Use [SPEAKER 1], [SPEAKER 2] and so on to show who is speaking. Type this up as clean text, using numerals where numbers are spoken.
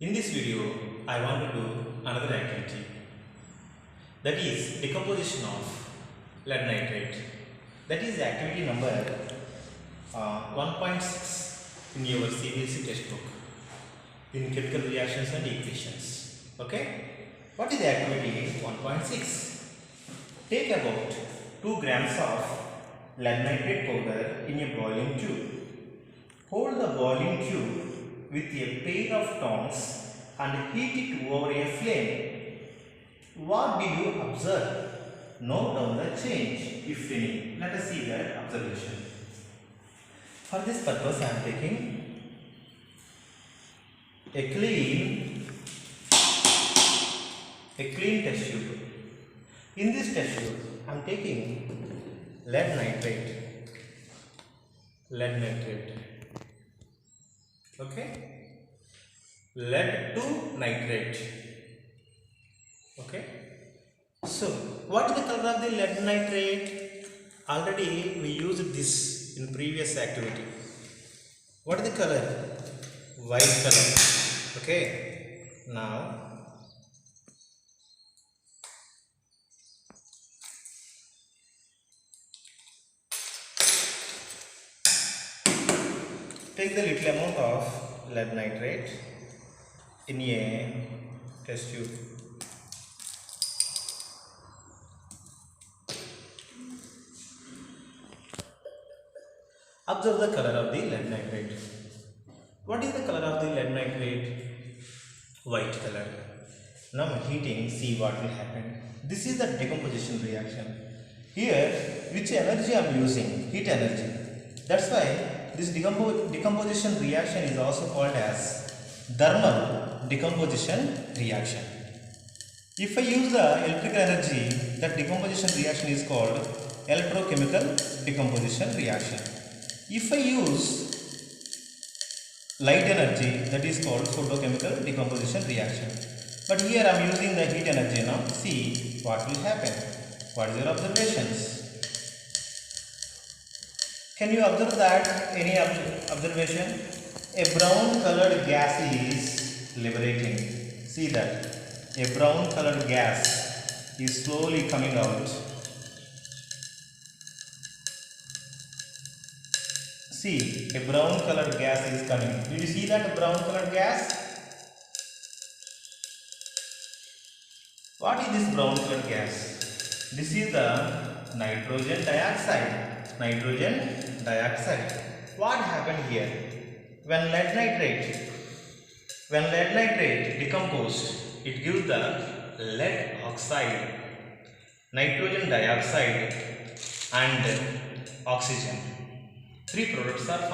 [SPEAKER 1] In this video, I want to do another activity, that is decomposition of lead nitrate. That is activity number 1.6 in your CBSE textbook in chemical reactions and equations. Okay? What is the activity 1.6? Take about 2 grams of lead nitrate powder in a boiling tube. Hold the boiling tube with a pair of tongs and heat it over a flame. What do you observe? Note down the change, if any. Let us see that observation. For this purpose, I am taking a clean test tube. In this test tube, I am taking lead nitrate. Okay, lead to nitrate. Okay, so what is the color of the lead nitrate? Already we used this in previous activity. What is the color? White color. Okay, now take the little amount of lead nitrate in a test tube. Observe the color of the lead nitrate. What is the color of the lead nitrate? White color. Now heating, see what will happen. This is the decomposition reaction. Here, which energy I am using? Heat energy. That's why this decomposition reaction is also called as thermal decomposition reaction. If I use the electrical energy, that decomposition reaction is called electrochemical decomposition reaction. If I use light energy, that is called photochemical decomposition reaction. But here I am using the heat energy now. See what will happen. What is your observations? Can you observe that? Any observation? A brown colored gas is liberating. See that. A brown colored gas is slowly coming out. See, a brown colored gas is coming. Did you see that brown colored gas? What is this brown colored gas? This is the nitrogen dioxide. Nitrogen dioxide. What happened here? When lead nitrate decomposed, it gives the lead oxide, nitrogen dioxide and oxygen. 3 products are formed.